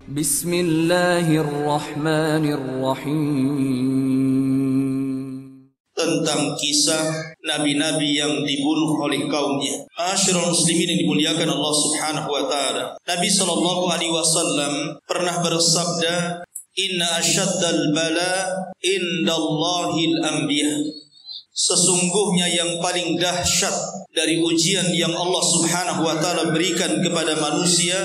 Bismillahirrahmanirrahim. Tentang kisah nabi-nabi yang dibunuh oleh kaumnya. Asyrul muslimin yang dimuliakan Allah Subhanahu wa taala. Nabi sallallahu alaihi wasallam pernah bersabda, "Inna asyaddal bala indallahil anbiya." Sesungguhnya yang paling dahsyat dari ujian yang Allah Subhanahu wa taala berikan kepada manusia,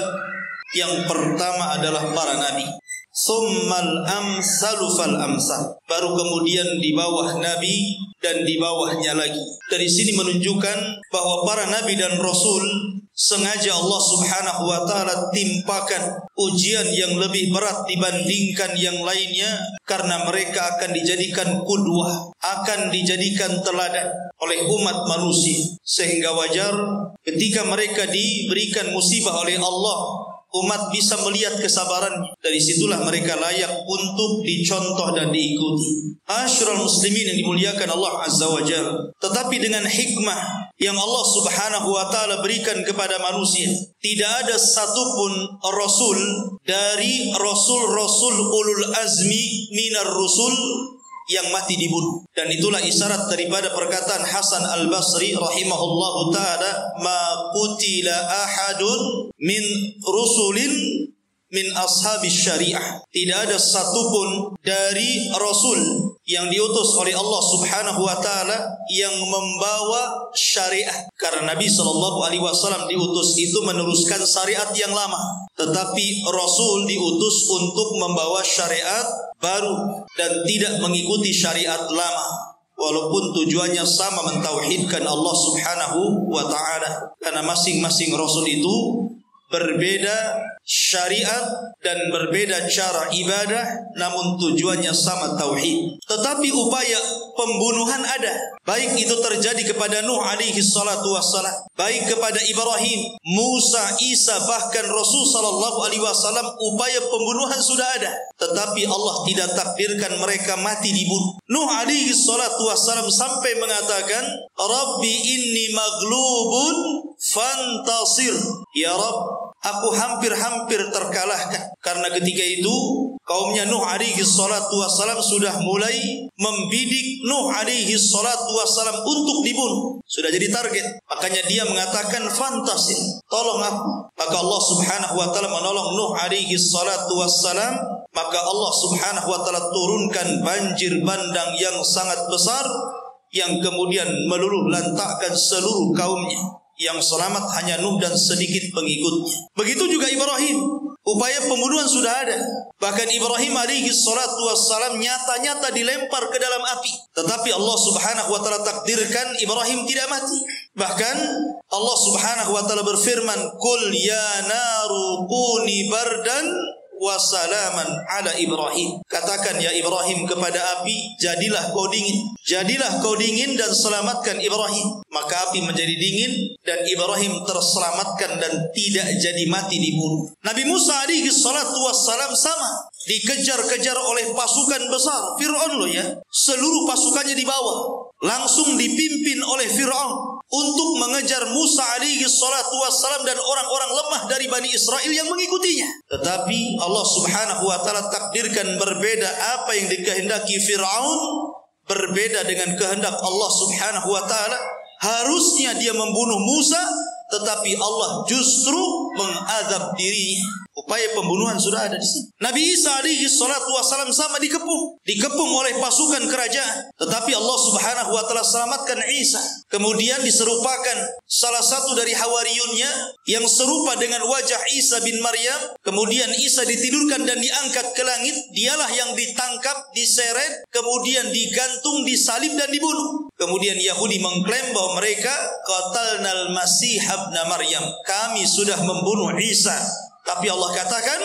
yang pertama adalah para nabi. Tsummal amsalu fal amsal. Baru kemudian di bawah nabi dan di bawahnya lagi. Dari sini menunjukkan bahwa para nabi dan rasul sengaja Allah Subhanahu wa taala timpakan ujian yang lebih berat dibandingkan yang lainnya, karena mereka akan dijadikan qudwah, akan dijadikan teladan oleh umat manusia, sehingga wajar ketika mereka diberikan musibah oleh Allah, umat bisa melihat kesabaran. Dari situlah mereka layak untuk dicontoh dan diikuti. Asyrul muslimin yang dimuliakan Allah Azza wa Jalla. Tetapi dengan hikmah yang Allah Subhanahu wa taala berikan kepada manusia, tidak ada satupun rasul dari rasul-rasul ulul azmi minar rusul yang mati dibunuh. Dan itulah isyarat daripada perkataan Hasan al-Basri rahimahullahu ta'ala, ma qutila ahadun min rusulin min ashabis syariah. Tidak ada satupun dari rasul yang diutus oleh Allah Subhanahu wa taala yang membawa syariat. Karena Nabi sallallahu alaihi wasallam diutus itu meneruskan syariat yang lama, tetapi rasul diutus untuk membawa syariat baru dan tidak mengikuti syariat lama, walaupun tujuannya sama, mentauhidkan Allah Subhanahu wa taala. Karena masing-masing rasul itu berbeda syariat dan berbeda cara ibadah, namun tujuannya sama, tauhid. Tetapi upaya pembunuhan ada, baik itu terjadi kepada Nuh alaihi salatu wassalam, baik kepada Ibrahim, Musa, Isa, bahkan Rasul sallallahu alaihi wasallam, upaya pembunuhan sudah ada. Tetapi Allah tidak takdirkan mereka mati dibunuh. Nuh alaihi salatu wassalam sampai mengatakan, "Rabbi inni maghlubun fantasir." Ya Rabb, aku hampir-hampir terkalahkan. Karena ketika itu kaumnya Nuh alaihi salatu wassalam sudah mulai membidik Nuh alaihi salatu wassalam untuk dibunuh. Sudah jadi target. Makanya dia mengatakan, fantasir, tolong aku. Maka Allah Subhanahu wa taala menolong Nuh alaihi salatu wassalam. Maka Allah Subhanahu wa taala turunkan banjir bandang yang sangat besar, yang kemudian meluluh lantakkan seluruh kaumnya. Yang selamat hanya Nuh dan sedikit pengikutnya. Begitu juga Ibrahim. Upaya pembunuhan sudah ada. Bahkan Ibrahim alaihi salatu wassalam nyata-nyata dilempar ke dalam api. Tetapi Allah Subhanahu wa taala takdirkan Ibrahim tidak mati. Bahkan Allah Subhanahu wa taala berfirman, "Qul ya naru kuni bardan wa salaman ala Ibrahim." Katakan ya Ibrahim kepada api, jadilah kau dingin. Jadilah kau dingin dan selamatkan Ibrahim. Maka api menjadi dingin dan Ibrahim terselamatkan dan tidak jadi mati dibunuh. Nabi Musa alaihi salatu wassalam sama, dikejar-kejar oleh pasukan besar Fir'aun loh ya. Seluruh pasukannya di bawah, langsung dipimpin oleh Fir'aun untuk mengejar Musa alaihi salatu wassalam dan orang-orang lemah dari Bani Israel yang mengikutinya. Tetapi Allah Subhanahu wa taala takdirkan berbeda. Apa yang dikehendaki Fir'aun berbeda dengan kehendak Allah Subhanahu wa taala. Harusnya dia membunuh Musa, tetapi Allah justru mengadab dirinya. Upaya pembunuhan sudah ada di sini. Nabi Isa alaihi salatu wassalam sama dikepung oleh pasukan kerajaan, tetapi Allah Subhanahu wa taala selamatkan Isa. Kemudian diserupakan salah satu dari hawariyunnya yang serupa dengan wajah Isa bin Maryam. Kemudian Isa ditidurkan dan diangkat ke langit. Dialah yang ditangkap, diseret, kemudian digantung, disalib dan dibunuh. Kemudian Yahudi mengklaim bahwa mereka qatalnal Masih ibn Maryam, kami sudah membunuh Isa. Tapi Allah katakan,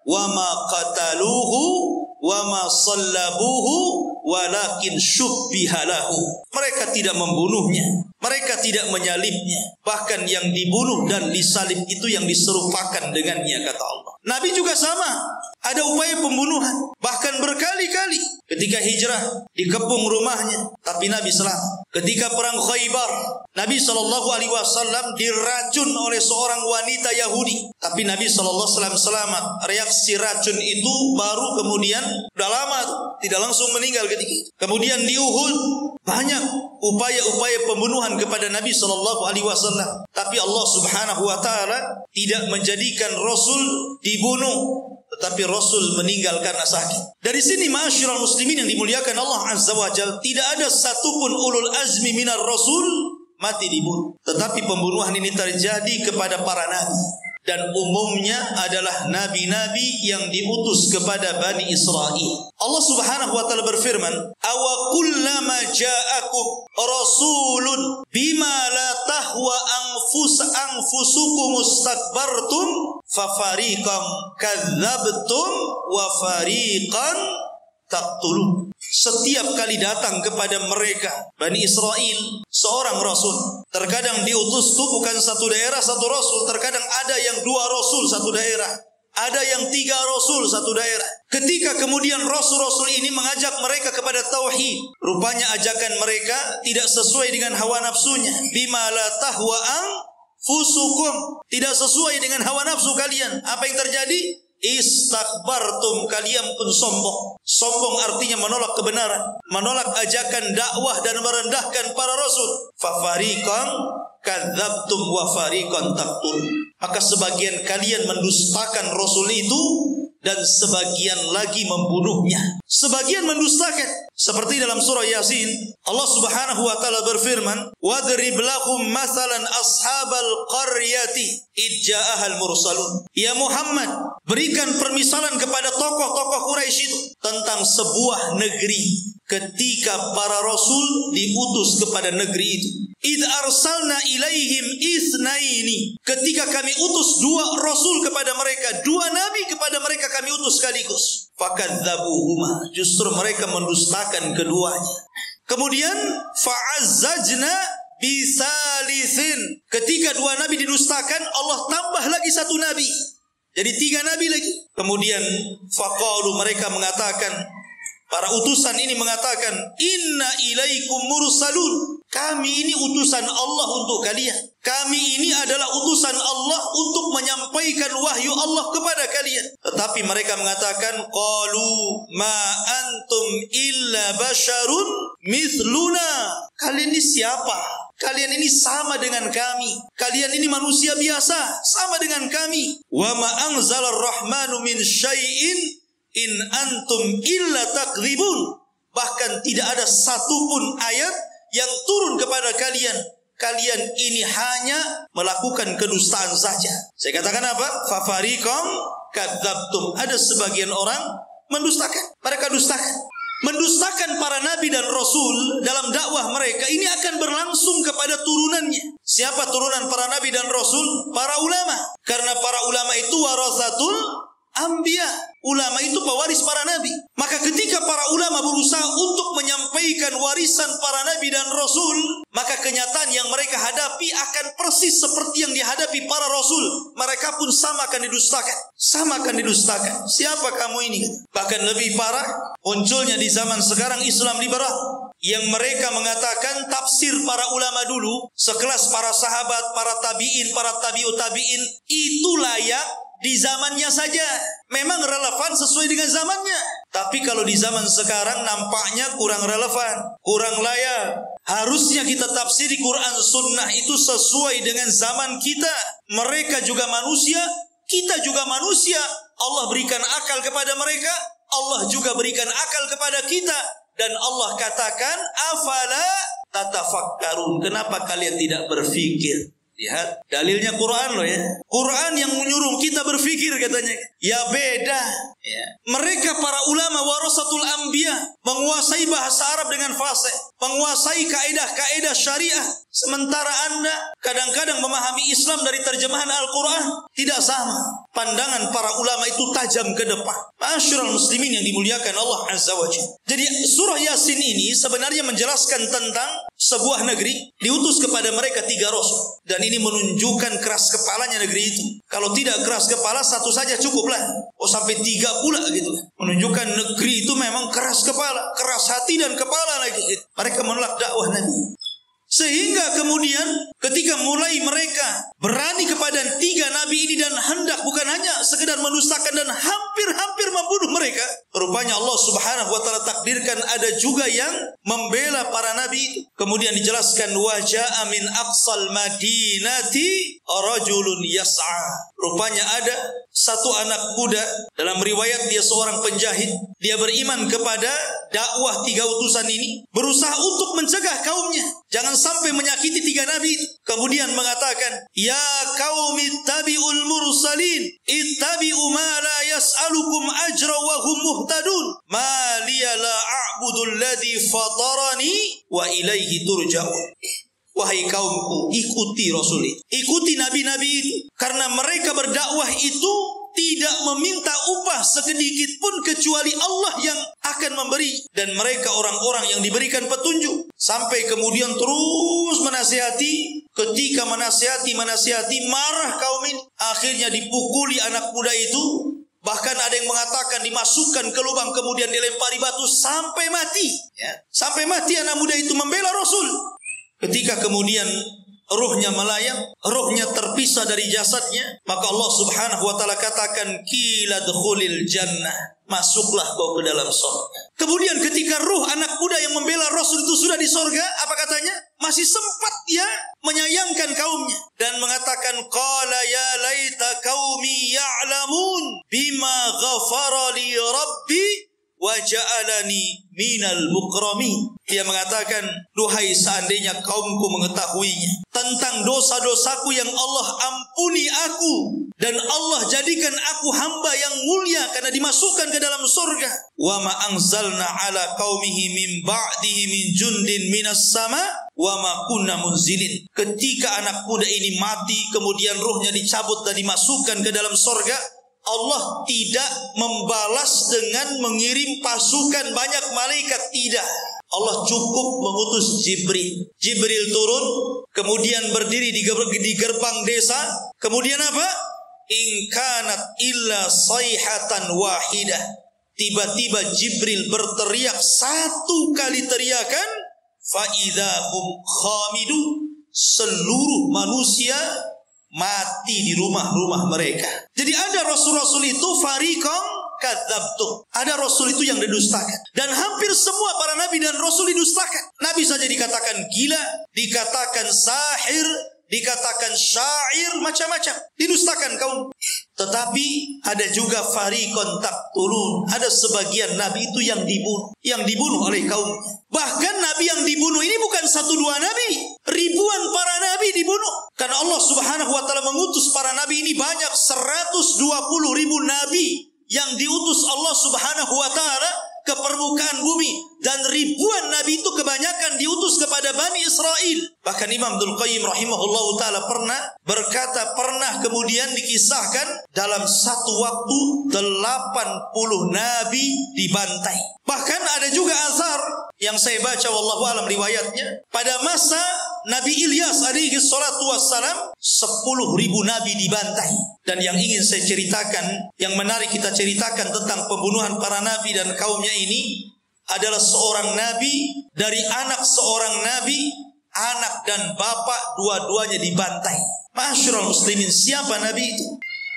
wa ma qataluhu wa ma sallabuhu walakin syubbiha lahu. Mereka tidak membunuhnya, mereka tidak menyalibnya. Bahkan yang dibunuh dan disalib itu yang diserupakan dengannya, kata Allah. Nabi juga sama, ada upaya pembunuhan, bahkan berkali-kali. Ketika hijrah, dikepung rumahnya, tapi Nabi selamat. Ketika perang Khaybar, Nabi SAW diracun oleh seorang wanita Yahudi, tapi Nabi SAW selamat. Reaksi racun itu baru kemudian, udah lama tuh, tidak langsung meninggal ketika itu. Kemudian di Uhud, banyak upaya-upaya pembunuhan kepada Nabi SAW, tapi Allah Subhanahu wa Ta'ala tidak menjadikan Rasul dibunuh, tetapi Rasul meninggal karena sakit. Dari sini ma'asyiral muslimin yang dimuliakan Allah Azza wa Jalla, tidak ada satupun ulul azmi minar Rasul mati dibunuh. Tetapi pembunuhan ini terjadi kepada para nabi, dan umumnya adalah nabi-nabi yang diutus kepada Bani Israel. Allah Subhanahu wa Ta'ala berfirman, "Awa kullama ja'akum rasulun bima la tahwa anfusukum mustakbartum fafariqan kadzabtum wa fariqan taqtulun." Setiap kali datang kepada mereka Bani Israel seorang rasul, terkadang diutus itu bukan satu daerah satu rasul, terkadang ada yang 2 rasul satu daerah, ada yang 3 rasul satu daerah. Ketika kemudian rasul-rasul ini mengajak mereka kepada tauhid, rupanya ajakan mereka tidak sesuai dengan hawa nafsunya. Bima la tahwa anfusukum, tidak sesuai dengan hawa nafsu kalian. Apa yang terjadi? Istakbartum, kalian pun sombong. Sombong artinya menolak kebenaran, menolak ajakan dakwah dan merendahkan para rasul. Fafariqan kadzabtum wa fariqan taqtul. Maka sebagian kalian mendustakan rasul itu dan sebagian lagi membunuhnya. Sebagian mendustakan. Seperti dalam surah Yasin, Allah Subhanahu wa Ta'ala berfirman, "Wadrib lahum mathalan ashabal qaryati idja'ahal mursalun." Ya Muhammad, berikan permisalan kepada tokoh-tokoh Quraisy itu tentang sebuah negeri ketika para rasul diutus kepada negeri itu. Id arsalna ilaihim itsnaini, ketika kami utus 2 rasul kepada mereka, 2 nabi kepada mereka kami utus sekaligus. Fakadzabuhuma, justru mereka mendustakan keduanya. Kemudian fa'azzajna bisalisin, ketika 2 nabi didustakan, Allah tambah lagi 1 nabi, jadi 3 nabi lagi. Kemudian faqalu, mereka mengatakan, para utusan ini mengatakan, "Inna ilaikum mursalun." Kami ini utusan Allah untuk kalian. Kami ini adalah utusan Allah untuk menyampaikan wahyu Allah kepada kalian. Tetapi mereka mengatakan, qalu ma antum illa basyarun mithluna. Kalian ini siapa? Kalian ini sama dengan kami. Kalian ini manusia biasa, sama dengan kami. Wa ma anzalar rahmanu min syai'in in antum illa takdzibun. Bahkan tidak ada satupun ayat yang turun kepada kalian. Kalian ini hanya melakukan kedustaan saja. Saya katakan apa? Fafariqam kadzabtum. Ada sebagian orang mendustakan. Mereka dustakan. Mendustakan para nabi dan rasul dalam dakwah mereka ini akan berlangsung kepada turunannya. Siapa turunan para nabi dan rasul? Para ulama. Karena para ulama itu warasatul anbiya. Ulama itu pewaris para nabi. Maka ketika para ulama berusaha untuk menyampaikan warisan para nabi dan rasul, maka kenyataan yang mereka hadapi akan persis seperti yang dihadapi para rasul. Mereka pun sama akan didustakan. Sama akan didustakan. Siapa kamu ini? Bahkan lebih parah, munculnya di zaman sekarang Islam liberal, yang mereka mengatakan tafsir para ulama dulu, sekelas para sahabat, para tabi'in, para tabi'ut tabi'in, itu layak di zamannya saja, memang relevan sesuai dengan zamannya. Tapi kalau di zaman sekarang nampaknya kurang relevan, kurang layak. Harusnya kita tafsiri Quran Sunnah itu sesuai dengan zaman kita. Mereka juga manusia, kita juga manusia. Allah berikan akal kepada mereka, Allah juga berikan akal kepada kita. Dan Allah katakan, afala tatafakkarun, kenapa kalian tidak berpikir? Lihat, dalilnya Quran loh ya. Quran yang menyuruh kita berpikir katanya. Ya beda. Ya. Mereka para ulama warasatul anbiya, menguasai bahasa Arab dengan fasih, menguasai kaidah-kaidah syariah. Sementara Anda kadang-kadang memahami Islam dari terjemahan Al-Quran. Tidak sama. Pandangan para ulama itu tajam ke depan. Ma'asyiral muslimin yang dimuliakan Allah Azza wa Jalla. Jadi surah Yasin ini sebenarnya menjelaskan tentang sebuah negeri diutus kepada mereka 3 rasul. Dan ini menunjukkan keras kepalanya negeri itu. Kalau tidak keras kepala, satu saja cukuplah. Oh, sampai 3 pula gitu. Menunjukkan negeri itu memang keras kepala, keras hati dan kepala lagi. Mereka menolak dakwah Nabi. Sehingga kemudian ketika mulai mereka berani kepada 3 nabi ini dan hendak bukan hanya sekedar mendustakan dan hampir-hampir membunuh mereka, rupanya Allah Subhanahu wa taala takdirkan ada juga yang membela para nabi itu. Kemudian dijelaskan wa jaa min aqsal madinati rajulun yas'a. Rupanya ada satu anak muda, dalam riwayat dia seorang penjahit, dia beriman kepada dakwah 3 utusan ini, berusaha untuk mencegah kaumnya jangan sampai menyakiti 3 nabi itu. Kemudian mengatakan, ya qaumi ittabi'ul mursalin ittabi'u ma la yas'alukum ajra wa hum muhtadun ma liya la a'budu alladhi fatarani wa ilaihi turja'un. Wahai kaumku, ikuti Rasul itu, ikuti nabi-nabi itu, karena mereka berdakwah itu tidak meminta upah sedikit pun kecuali Allah yang akan memberi, dan mereka orang-orang yang diberikan petunjuk. Sampai kemudian terus menasihati. Ketika menasihati marah kaum ini, akhirnya dipukuli anak muda itu. Bahkan ada yang mengatakan dimasukkan ke lubang kemudian dilempari batu sampai mati. Sampai mati anak muda itu membela Rasul. Ketika kemudian ruhnya melayang, ruhnya terpisah dari jasadnya, maka Allah Subhanahu wa taala katakan qila dkhulil jannah, masuklah kau ke dalam surga. Kemudian ketika ruh anak muda yang membela Rasul itu sudah di surga, apa katanya? Masih sempat dia menyayangkan kaumnya dan mengatakan qala ya laita qaumi ya'lamun bima ghafara li rabbi wa ja'alani minal mukramin. Dia mengatakan, duhai seandainya kaumku mengetahuinya tentang dosa-dosaku yang Allah ampuni aku, dan Allah jadikan aku hamba yang mulia karena dimasukkan ke dalam surga. Wa ma anzalna ala qaumihi min ba'dihi min jundin minas sama wa ma kunna munzilin. Ketika anak muda ini mati, kemudian ruhnya dicabut dan dimasukkan ke dalam surga, Allah tidak membalas dengan mengirim pasukan banyak malaikat, tidak. Allah cukup mengutus Jibril. Jibril turun, kemudian berdiri di gerbang desa. Kemudian apa? In kanat illa sayhatan wahidah. Tiba-tiba Jibril berteriak 1 kali teriakan, fa idzahum khamidun. Seluruh manusia mati di rumah-rumah mereka. Jadi ada rasul-rasul itu fariqan kadzabtum. Ada rasul itu yang didustakan. Dan hampir semua para nabi dan rasul didustakan. Nabi saja dikatakan gila, dikatakan sahir, dikatakan syair, macam-macam. Didustakan kaum. Tetapi ada juga fariqan taqtulun. Ada sebagian nabi itu yang dibunuh oleh kaum. Bahkan nabi yang dibunuh ini bukan 1-2 nabi, ribuan para nabi dibunuh. Karena Allah Subhanahu wa taala mengutus para nabi ini banyak, 120.000 nabi yang diutus Allah Subhanahu wa taala ke permukaan bumi, dan ribuan nabi itu kebanyakan diutus kepada Bani Israel. Bahkan Imam Abdul Qayyim rahimahullahu taala pernah berkata, pernah kemudian dikisahkan dalam satu waktu 80 nabi dibantai. Bahkan ada juga azhar yang saya baca wallahu alam riwayatnya, pada masa Nabi Ilyas alaihi salatu wassalam 10.000 nabi dibantai. Dan yang ingin saya ceritakan, yang menarik kita ceritakan tentang pembunuhan para nabi dan kaumnya ini adalah seorang nabi, dari anak seorang nabi, anak dan bapak dua-duanya dibantai. Masyarul muslimin, siapa nabi itu?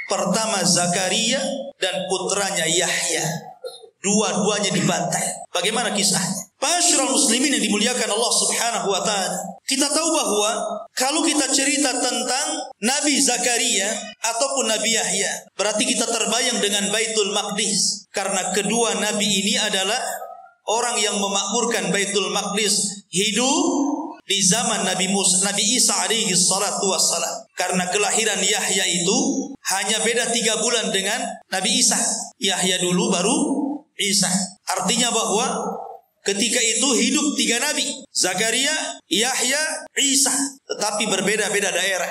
Pertama Zakaria dan putranya Yahya. Dua-duanya dibantai. Bagaimana kisahnya? Masyarul muslimin yang dimuliakan Allah Subhanahu wa taala. Kita tahu bahwa kalau kita cerita tentang Nabi Zakaria ataupun Nabi Yahya, berarti kita terbayang dengan Baitul Maqdis. Karena kedua nabi ini adalah orang yang memakmurkan Baitul Maqdis, hidup di zaman Nabi Isa alaihi salatu wassalam. Karena kelahiran Yahya itu hanya beda 3 bulan dengan Nabi Isa. Yahya dulu baru Isa. Artinya bahwa ketika itu hidup 3 nabi, Zakaria, Yahya, Isa, tetapi berbeda-beda daerah.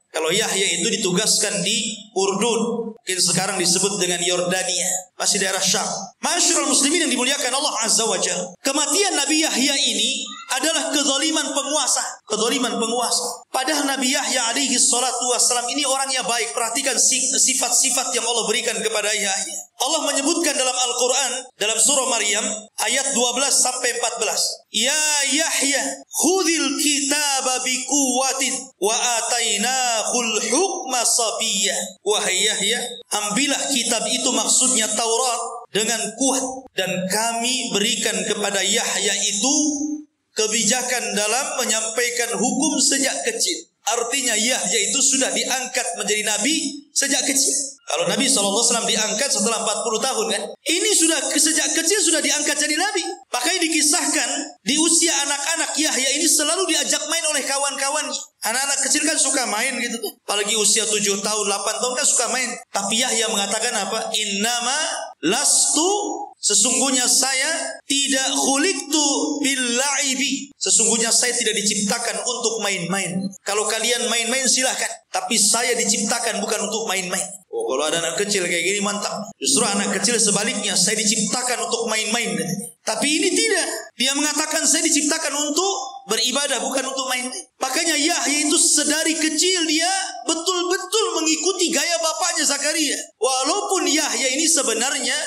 Kalau Yahya itu ditugaskan di Urdun, mungkin sekarang disebut dengan Yordania, masih daerah Syam. Ma'asyiral muslimin yang dimuliakan Allah Azza wa Jalla, kematian Nabi Yahya ini adalah kezaliman penguasa. Kezaliman penguasa. Padahal Nabi Yahya alaihi salatu wassalam ini orangnya baik. Perhatikan sifat-sifat yang Allah berikan kepada Yahya. Allah menyebutkan dalam Al-Quran, dalam surah Maryam ayat 12 sampai 14. Ya Yahya, khudhil kitaba biquwwatin wa atainahul hukma sabiyya. Wahai Yahya, ambillah kitab itu, maksudnya Taurat, dengan kuat, dan kami berikan kepada Yahya itu kebijakan dalam menyampaikan hukum sejak kecil. Artinya Yahya itu sudah diangkat menjadi nabi sejak kecil. Kalau Nabi SAW diangkat setelah 40 tahun kan, ini sudah sejak kecil sudah diangkat jadi nabi. Makanya dikisahkan di usia anak-anak Yahya ini selalu diajak main oleh kawan-kawannya. Anak-anak kecil kan suka main gitu. Apalagi usia 7 tahun, 8 tahun kan suka main. Tapi Yahya mengatakan apa? Innama lastu, sesungguhnya saya tidak khuliqtu bil la'ibi. Sesungguhnya saya tidak diciptakan untuk main-main. Kalau kalian main-main silahkan, tapi saya diciptakan bukan untuk main-main. Oh, kalau ada anak kecil kayak gini mantap. Justru anak kecil sebaliknya, saya diciptakan untuk main-main. Tapi ini tidak. Dia mengatakan saya diciptakan untuk beribadah, bukan untuk main. Makanya Yahya itu sedari kecil dia betul-betul mengikuti gaya bapaknya Zakaria. Walaupun Yahya ini sebenarnya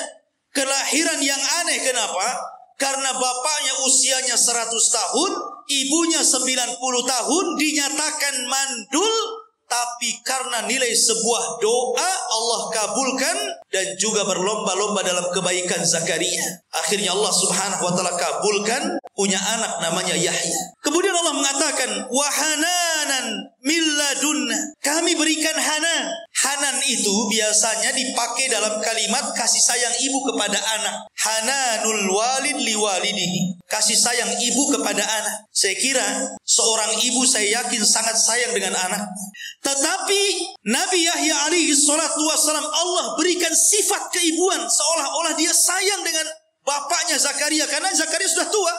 kelahiran yang aneh. Kenapa? Karena bapaknya usianya 100 tahun, ibunya 90 tahun, dinyatakan mandul. Tapi karena nilai sebuah doa, Allah kabulkan, dan juga berlomba-lomba dalam kebaikan Zakaria. Akhirnya Allah subhanahu wa ta'ala kabulkan, punya anak namanya Yahya. Kemudian Allah mengatakan, wahananan milladunna, kami berikan hanan. Hanan itu biasanya dipakai dalam kalimat kasih sayang ibu kepada anak. Hananul walid liwalidihi, kasih sayang ibu kepada anak. Saya kira seorang ibu, saya yakin, sangat sayang dengan anak. Tetapi Nabi Yahya alaihi salatu wassalam Allah berikan sifat keibuan, seolah-olah dia sayang dengan bapaknya Zakaria, karena Zakaria sudah tua.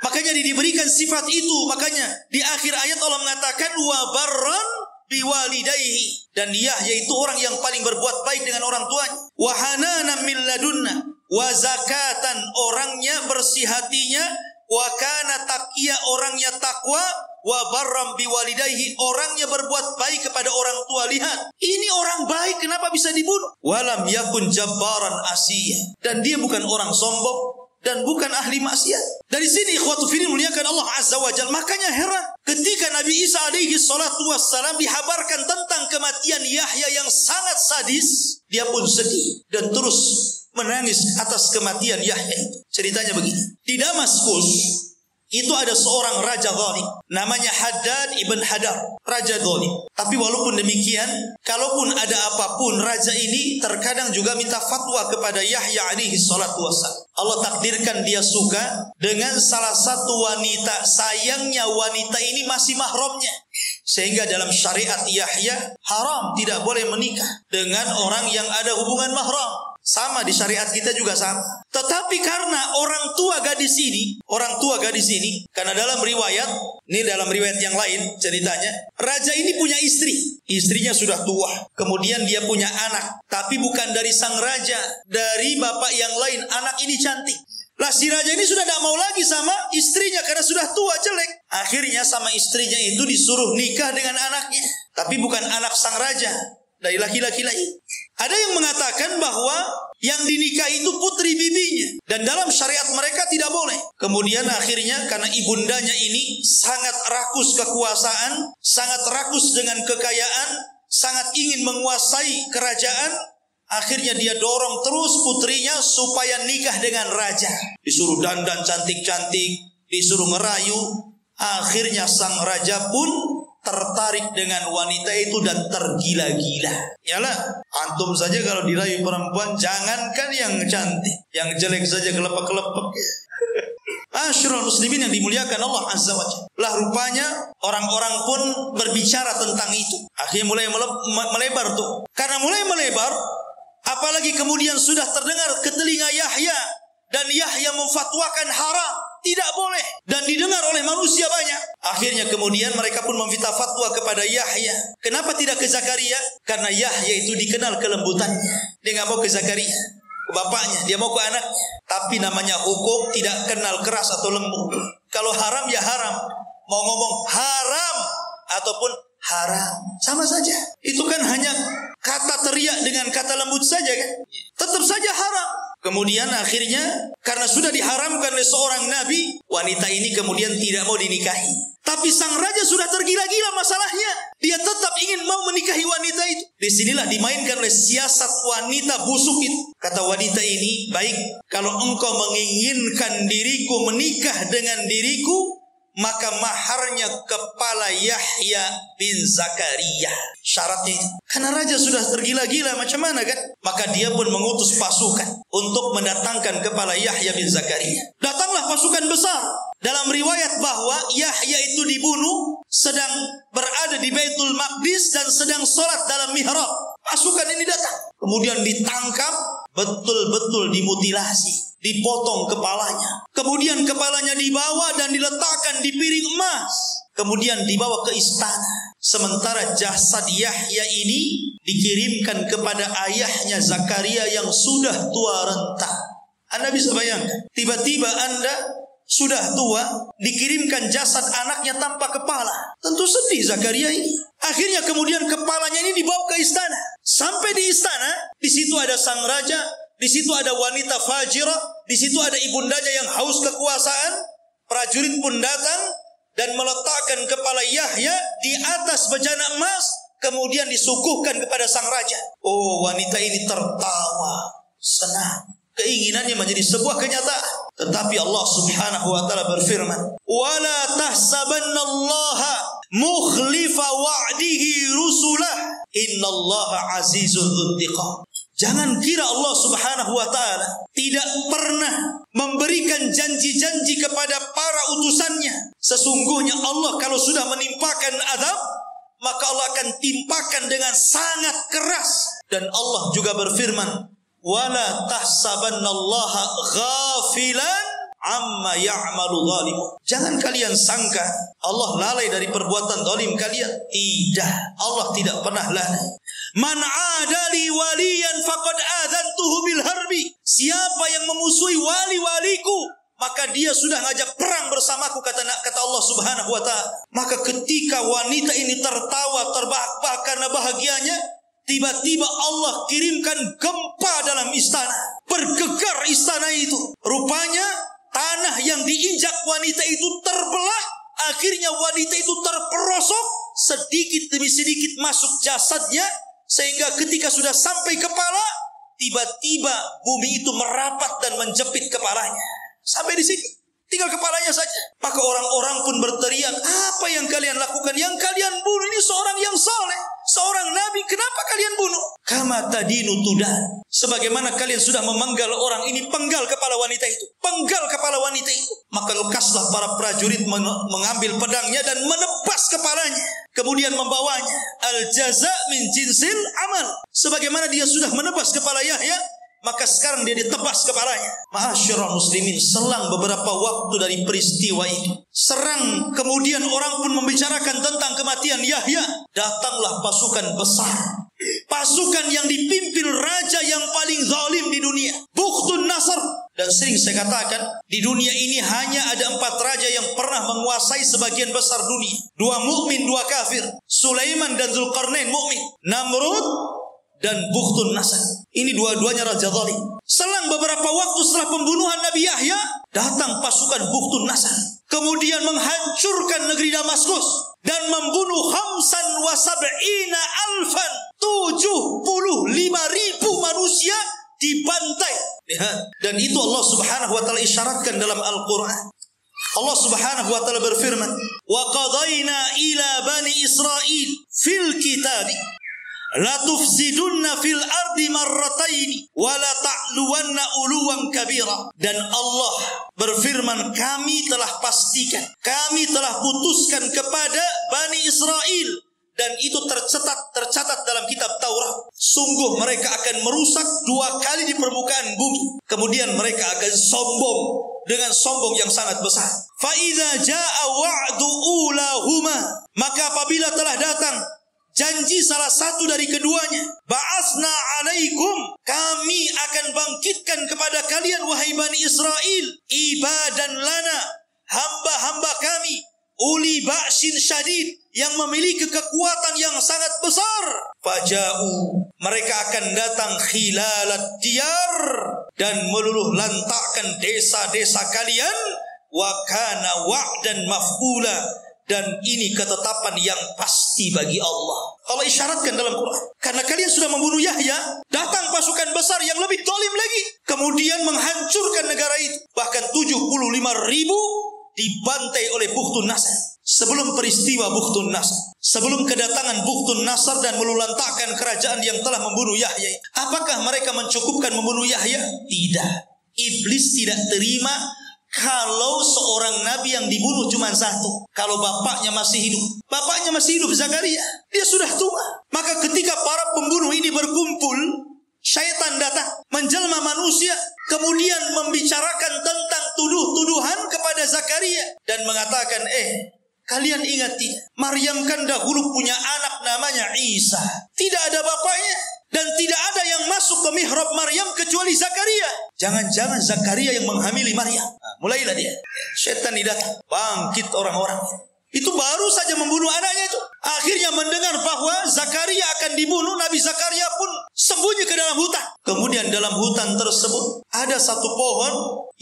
Makanya diberikan sifat itu. Makanya di akhir ayat Allah mengatakan wa barran biwalidayhi, dan Yahya itu orang yang paling berbuat baik dengan orang tuanya. Wa hananan min ladunna, wa zakatan, orangnya bersih hatinya, wa kana taqiyya, orangnya takwa, wa barram biwalidayhi, orangnya berbuat baik kepada orang tua. Lihat, ini orang baik, kenapa bisa dibunuh? Walam yakun jabbaran asiyya, dan dia bukan orang sombong dan bukan ahli maksiat. Dari sini ikhwatu fillah muliakan Allah Azza wa Jalla. Makanya heran ketika Nabi Isa alaihi salatu wassalam dihabarkan tentang kematian Yahya yang sangat sadis, dia pun sedih dan terus menangis atas kematian Yahya. Ceritanya begini. Di Damaskus itu ada seorang raja zalim, namanya Haddad ibn Hadar, raja zalim. Tapi walaupun demikian, kalaupun ada apapun, raja ini terkadang juga minta fatwa kepada Yahya alaihi salatu wassalam. Allah takdirkan dia suka dengan salah satu wanita. Sayangnya wanita ini masih mahramnya, sehingga dalam syariat Yahya haram, tidak boleh menikah dengan orang yang ada hubungan mahram. Sama di syariat kita juga sama. Tetapi karena orang tua gadis ini, karena dalam riwayat, ini dalam riwayat yang lain ceritanya, raja ini punya istri. Istrinya sudah tua. Kemudian dia punya anak, tapi bukan dari sang raja, dari bapak yang lain. Anak ini cantik. Lah si raja ini sudah tidak mau lagi sama istrinya karena sudah tua, jelek. Akhirnya sama istrinya itu disuruh nikah dengan anaknya, tapi bukan anak sang raja, dari laki-laki lain. Ada yang mengatakan bahwa yang dinikahi itu putri bibinya, dan dalam syariat mereka tidak boleh. Kemudian akhirnya karena ibundanya ini sangat rakus kekuasaan, sangat rakus dengan kekayaan, sangat ingin menguasai kerajaan, akhirnya dia dorong terus putrinya supaya nikah dengan raja. Disuruh dandan cantik-cantik, disuruh ngerayu. Akhirnya sang raja pun tertarik dengan wanita itu dan tergila-gila. Yalah, antum saja kalau dirayu perempuan, jangankan yang cantik, yang jelek saja kelepek-kelepek. Asyrul muslimin yang dimuliakan Allah Azza wa Jalla. Lah rupanya orang-orang pun berbicara tentang itu. Akhirnya mulai melebar tuh. Karena mulai melebar, apalagi kemudian sudah terdengar ke telinga Yahya, dan Yahya memfatwakan haram, tidak boleh, dan didengar oleh manusia banyak. Akhirnya kemudian mereka pun meminta fatwa kepada Yahya. Kenapa tidak ke Zakaria? Karena Yahya itu dikenal kelembutannya. Dia nggak mau ke Zakaria, ke bapaknya, dia mau ke anaknya. Tapi namanya hukum tidak kenal keras atau lembut. Kalau haram ya haram. Mau ngomong haram ataupun haram, sama saja. Itu kan hanya kata teriak dengan kata lembut saja kan. Tetap saja haram. Kemudian akhirnya karena sudah diharamkan oleh seorang nabi, wanita ini kemudian tidak mau dinikahi. Tapi sang raja sudah tergila-gila masalahnya. Dia tetap ingin mau menikahi wanita itu. Disinilah dimainkan oleh siasat wanita busuk itu. Kata wanita ini, baik, kalau engkau menginginkan diriku menikah dengan diriku, maka maharnya kepala Yahya bin Zakaria. Syaratnya itu. Karena raja sudah tergila-gila, macam mana kan? Maka dia pun mengutus pasukan untuk mendatangkan kepala Yahya bin Zakaria. Datanglah pasukan besar. Dalam riwayat bahwa Yahya itu dibunuh sedang berada di Baitul Maqdis dan sedang sholat dalam mihrab. Pasukan ini datang. Kemudian ditangkap, betul-betul dimutilasi. Dipotong kepalanya. Kemudian kepalanya dibawa dan diletakkan di piring emas. Kemudian dibawa ke istana. Sementara jasad Yahya ini dikirimkan kepada ayahnya Zakaria yang sudah tua renta. Anda bisa bayangkan, tiba-tiba Anda sudah tua, dikirimkan jasad anaknya tanpa kepala. Tentu sedih Zakaria ini. Akhirnya kemudian kepalanya ini dibawa ke istana. Sampai di istana, di situ ada sang raja, di situ ada wanita fajirah, di situ ada ibundanya yang haus kekuasaan. Prajurit pun datang dan meletakkan kepala Yahya di atas bejana emas, kemudian disuguhkan kepada sang raja. Oh, wanita ini tertawa, senang. Keinginannya menjadi sebuah kenyataan. Tetapi Allah Subhanahu wa taala berfirman, "Wala tahsabannallaha mukhlifa wa'dihi rusulah, innallaha azizun dzuntiqam." Jangan kira Allah Subhanahu wa taala tidak pernah memberikan janji-janji kepada para utusannya. Sesungguhnya Allah kalau sudah menimpakan azab, maka Allah akan timpakan dengan sangat keras. Dan Allah juga berfirman, "Wala tahsabannallaha ghafilan amma ya'malu zalimun." Jangan kalian sangka Allah lalai dari perbuatan zalim kalian. Tidak, Allah tidak pernah lalai. Man 'adali waliyan faqad adzantuhu bil harbi. Siapa yang memusuhi wali-waliku, maka dia sudah ngajak perang bersamaku, kata Allah Subhanahu wa taala. Maka ketika wanita ini tertawa terbahak-bahak karena bahagianya, tiba-tiba Allah kirimkan gempa dalam istana. Bergegar istana itu. Rupanya tanah yang diinjak wanita itu terbelah. Akhirnya wanita itu terperosok. Sedikit demi sedikit masuk jasadnya. Sehingga ketika sudah sampai kepala, tiba-tiba bumi itu merapat dan menjepit kepalanya. Sampai di sini, tinggal kepalanya saja. Maka orang-orang pun berteriak, "Apa yang kalian lakukan? Yang kalian bunuh ini seorang yang saleh, seorang nabi. Kenapa kalian bunuh?" Kama tadinu tudan. Sebagaimana kalian sudah memenggal orang ini, penggal kepala wanita itu. Penggal kepala wanita itu. Maka lekaslah para prajurit mengambil pedangnya dan menebas kepalanya. Kemudian membawanya. Al-jaza min jinsil amal. Sebagaimana dia sudah menebas kepala Yahya, maka sekarang dia ditebas kepalanya. Ma'asyiral muslimin, selang beberapa waktu dari peristiwa itu, kemudian orang pun membicarakan tentang kematian Yahya. Datanglah pasukan besar. Pasukan yang dipimpin raja yang paling zalim di dunia, Bukhtun Nasr. Dan sering saya katakan, di dunia ini hanya ada 4 raja yang pernah menguasai sebagian besar dunia. 2 mukmin, 2 kafir. Sulaiman dan Zulkarnain mukmin. Namrud dan Bukhtun Nasr. Ini dua-duanya raja zalim. Selang beberapa waktu setelah pembunuhan Nabi Yahya, datang pasukan Bukhtun Nasr. Kemudian menghancurkan negeri Damaskus dan membunuh 75.000 manusia dibantai. Lihat. Dan itu Allah Subhanahu wa taala isyaratkan dalam Al-Qur'an. Allah Subhanahu wa taala berfirman, "Wa qadayna ila bani Israil fil kitab la tufsidunna fil ardi marrataini wa la ta'luwanna uluwan kabira." Dan Allah berfirman, kami telah pastikan, kami telah putuskan kepada Bani Israel, dan itu tercatat dalam kitab Taurat. Sungguh mereka akan merusak 2 kali di permukaan bumi. Kemudian mereka akan sombong dengan sombong yang sangat besar. Fa idza jaa wa'du ulahuma, maka apabila telah datang janji salah satu dari keduanya, ba'asna alaikum, kami akan bangkitkan kepada kalian wahai Bani Israel, ibadan lana, hamba-hamba kami, uli ba'sin syadid, yang memiliki kekuatan yang sangat besar. Faja'u, mereka akan datang khilalat diyar, dan meluluh lantakkan desa-desa kalian. Wa kana wa'dan maf'ula, dan ini ketetapan yang pasti bagi Allah. Allah isyaratkan dalam Quran, karena kalian sudah membunuh Yahya, datang pasukan besar yang lebih dolim lagi, kemudian menghancurkan negara itu. Bahkan 75.000 dibantai oleh Bukhtun Nasr. Sebelum peristiwa Bukhtun Nasr, sebelum kedatangan Bukhtun Nasr dan melulantakkan kerajaan yang telah membunuh Yahya, apakah mereka mencukupkan membunuh Yahya? Tidak. Iblis tidak terima kalau seorang nabi yang dibunuh cuma satu, kalau bapaknya masih hidup. Bapaknya masih hidup, Zakaria, dia sudah tua. Maka ketika para pembunuh ini berkumpul, syaitan datang menjelma manusia, kemudian membicarakan tentang tuduhan kepada Zakaria dan mengatakan, kalian ingat tidak? Maryam kan dahulu punya anak namanya Isa, tidak ada bapaknya, dan tidak ada yang masuk ke mihrab Maryam kecuali Zakaria. Jangan-jangan Zakaria yang menghamili Maryam. Mulailah dia, syaitan datang, bangkit orang-orang. Itu baru saja membunuh anaknya itu. Akhirnya mendengar bahwa Zakaria akan dibunuh, Nabi Zakaria pun sembunyi ke dalam hutan. Kemudian dalam hutan tersebut ada satu pohon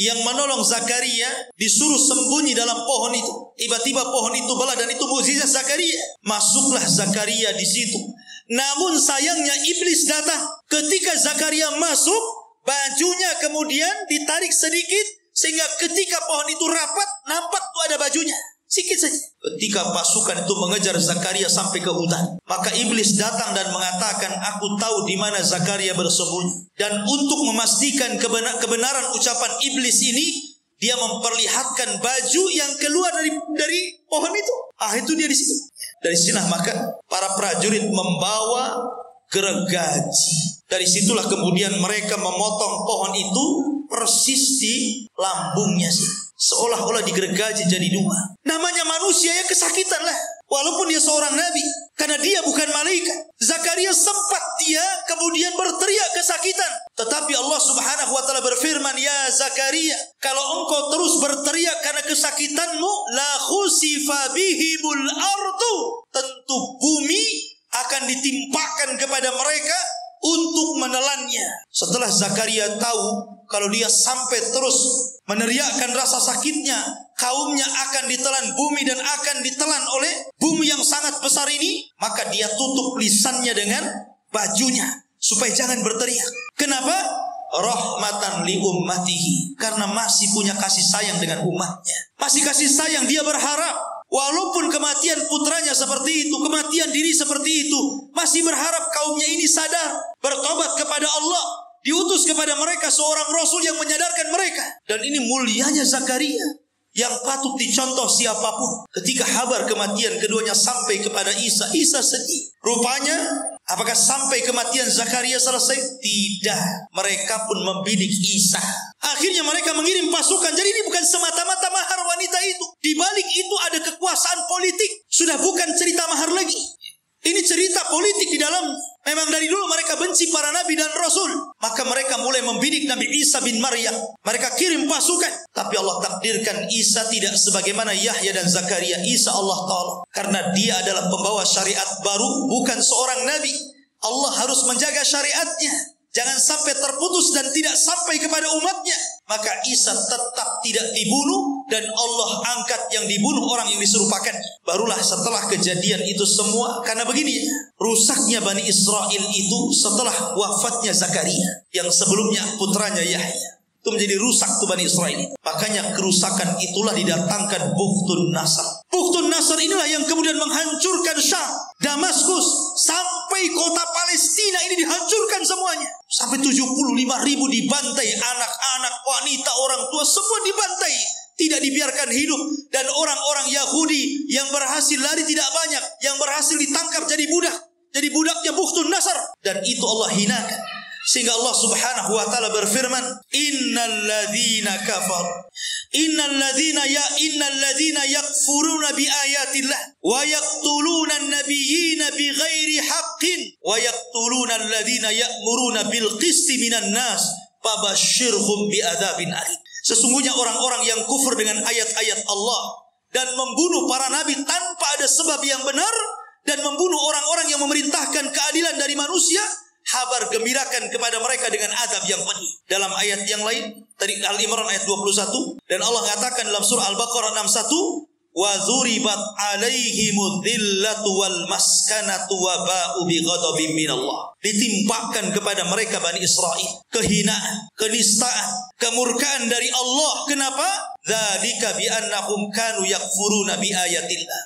yang menolong Zakaria, disuruh sembunyi dalam pohon itu. Tiba-tiba pohon itu belah, dan itu mukjizat Zakaria. Masuklah Zakaria di situ. Namun sayangnya iblis datang. Ketika Zakaria masuk, bajunya kemudian ditarik sedikit, sehingga ketika pohon itu rapat, nampak tuh ada bajunya. Sikit saja. Ketika pasukan itu mengejar Zakaria sampai ke hutan, maka iblis datang dan mengatakan, aku tahu di mana Zakaria bersembunyi. Dan untuk memastikan kebenaran ucapan iblis ini, dia memperlihatkan baju yang keluar dari pohon itu. Itu dia di situ. Dari sinilah maka para prajurit membawa gergaji. Dari situlah kemudian mereka memotong pohon itu persis di lambungnya sih. Seolah-olah digergaji jadi dua. Namanya manusia ya kesakitan lah. Walaupun dia seorang nabi, karena dia bukan malaikat. Zakaria sempat dia kemudian berteriak kesakitan. Tetapi Allah Subhanahu wa taala berfirman, ya Zakaria, kalau engkau terus berteriak karena kesakitanmu, la khusifa bihimul ardu, tentu bumi akan ditimpakan kepada mereka untuk menelannya. Setelah Zakaria tahu kalau dia sampai terus meneriakkan rasa sakitnya, kaumnya akan ditelan bumi dan akan ditelan oleh bumi yang sangat besar ini, maka dia tutup lisannya dengan bajunya supaya jangan berteriak. Kenapa? Rahmatan li ummatihi, karena masih punya kasih sayang dengan umatnya. Masih kasih sayang, dia berharap walaupun kematian putranya seperti itu, kematian diri seperti itu, masih berharap kaumnya ini sadar, bertobat kepada Allah, diutus kepada mereka seorang rasul yang menyadarkan mereka. Dan ini mulianya Zakaria yang patut dicontoh siapapun. Ketika kabar kematian keduanya sampai kepada Isa, Isa sedih. Rupanya, apakah sampai kematian Zakaria selesai? Tidak. Mereka pun membidik Isa. Akhirnya mereka mengirim pasukan. Jadi ini bukan semata-mata mahar wanita itu. Di balik itu ada kekuasaan politik. Sudah bukan cerita mahar lagi. Ini cerita politik di dalam. Memang dari dulu mereka benci para nabi dan rasul. Maka mereka mulai membidik Nabi Isa bin Maryam. Mereka kirim pasukan. Tapi Allah takdirkan Isa tidak sebagaimana Yahya dan Zakaria. Isa Allah tolong. Karena dia adalah pembawa syariat baru, bukan seorang nabi. Allah harus menjaga syariatnya. Jangan sampai terputus dan tidak sampai kepada umatnya. Maka Isa tetap tidak dibunuh, dan Allah angkat yang dibunuh orang yang diserupakan. Barulah setelah kejadian itu semua, karena begini, rusaknya Bani Israel itu setelah wafatnya Zakaria, yang sebelumnya putranya Yahya. Itu menjadi rusak tuh Bani Israel. Makanya kerusakan itulah didatangkan Bukhtun Nasr. Bukhtun Nasr inilah yang kemudian menghancurkan Syam, Damaskus, sampai kota Palestina ini dihancurkan semuanya. Sampai 75.000 dibantai, anak-anak, wanita, orang tua, semua dibantai. Tidak dibiarkan hidup. Dan orang-orang Yahudi yang berhasil lari tidak banyak. Yang berhasil ditangkap jadi budak. Jadi budaknya Bukhtun Nasr. Dan itu Allah hinakan. Sehingga Allah Subhanahu wa taala berfirman, innal ladzina yakfuruna bi ayatillah wa yaqtuluna an-nabiyyina bighairi haqqin wa yaqtuluna alladzina ya'muruna bil qisti minan nas fabashshirhum bi adzabin alim. Sesungguhnya orang-orang yang kufur dengan ayat-ayat Allah dan membunuh para nabi tanpa ada sebab yang benar dan membunuh orang-orang yang memerintahkan keadilan dari manusia, kabar gembirakan kepada mereka dengan azab yang pedih. Dalam ayat yang lain, tadi Al-Imran ayat 21, dan Allah mengatakan dalam surah Al-Baqarah 61, wa dzuribat alaihimud dhillatu wal maskanatu wa ba'u bi ghadabin minallah. Ditimpakan kepada mereka Bani Israel kehinaan, kenistaan, kemurkaan dari Allah. Kenapa? Dzalika bi annahum kanu yakfuruna bi ayatillah.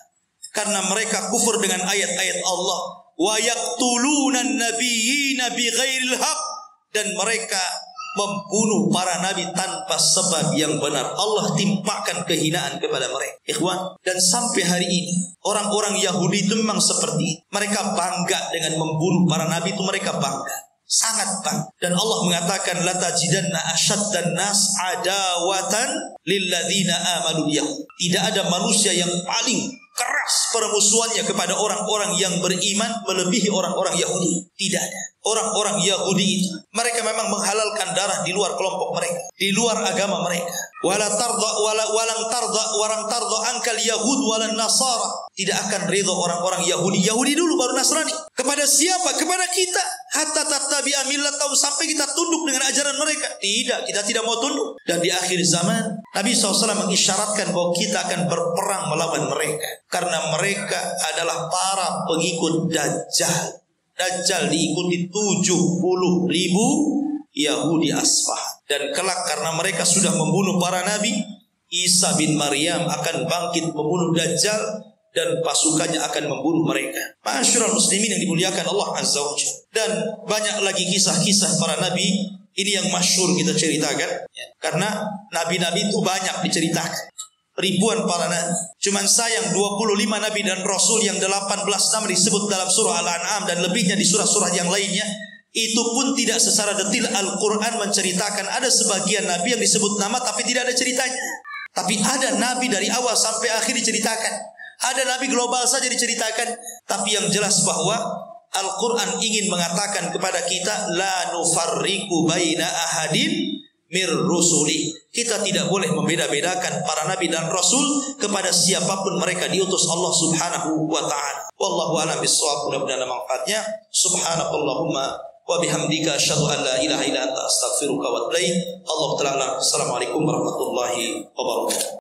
Karena mereka kufur dengan ayat-ayat Allah. Wa yaqtuluna an-nabiyyina bighairil haqq, dan mereka membunuh para nabi tanpa sebab yang benar. Allah timpakan kehinaan kepada mereka. Ikhwan, dan sampai hari ini orang-orang Yahudi itu memang seperti itu. Mereka bangga dengan membunuh para nabi itu, mereka bangga. Sangat bangga. Dan Allah mengatakan la tajidanna asyaddan nas adawatan lilladzina amanu yahud. Tidak ada manusia yang paling keras permusuhannya kepada orang-orang yang beriman melebihi orang-orang Yahudi. Tidak ada. Orang-orang Yahudi itu, mereka memang menghalalkan darah di luar kelompok mereka, di luar agama mereka. Walang tarda ankal yahud walan nasara. Tidak akan ridha orang-orang Yahudi. Yahudi dulu baru Nasrani. Kepada siapa? Kepada kita. Hatta tattabi'a millatahum, sampai kita tunduk dengan ajaran mereka. Tidak, kita tidak mau tunduk. Dan di akhir zaman, Nabi SAW mengisyaratkan bahwa kita akan berperang melawan mereka. Karena mereka adalah para pengikut Dajjal. Dajjal diikuti 70.000 Yahudi Asfah. Dan kelak karena mereka sudah membunuh para nabi, Isa bin Maryam akan bangkit membunuh Dajjal dan pasukannya akan membunuh mereka. Ma'asyiral muslimin yang dimuliakan Allah Azza wa Jalla. Dan banyak lagi kisah-kisah para nabi. Ini yang masyhur kita ceritakan, karena nabi-nabi itu banyak diceritakan. Ribuan para nabi. Cuman sayang 25 nabi dan rasul yang 18 nama disebut dalam surah Al-An'am dan lebihnya di surah-surah yang lainnya, itu pun tidak secara detail Al-Quran menceritakan. Ada sebagian nabi yang disebut nama tapi tidak ada ceritanya. Tapi ada nabi dari awal sampai akhir diceritakan. Ada nabi global saja diceritakan. Tapi yang jelas bahwa Al-Quran ingin mengatakan kepada kita, la nufarriqu baina ahadin mir rusuli. Kita tidak boleh membeda-bedakan para nabi dan rasul kepada siapapun mereka diutus Allah Subhanahu wa taala. Wallahu a'lam bissawab. Mudah-mudahan manfaatnya. Subhanakallahumma wa bihamdika asyhadu an la ilaha illa anta astaghfiruka wa atubu ilaik. Allahu ta'ala. Assalamualaikum warahmatullahi wabarakatuh.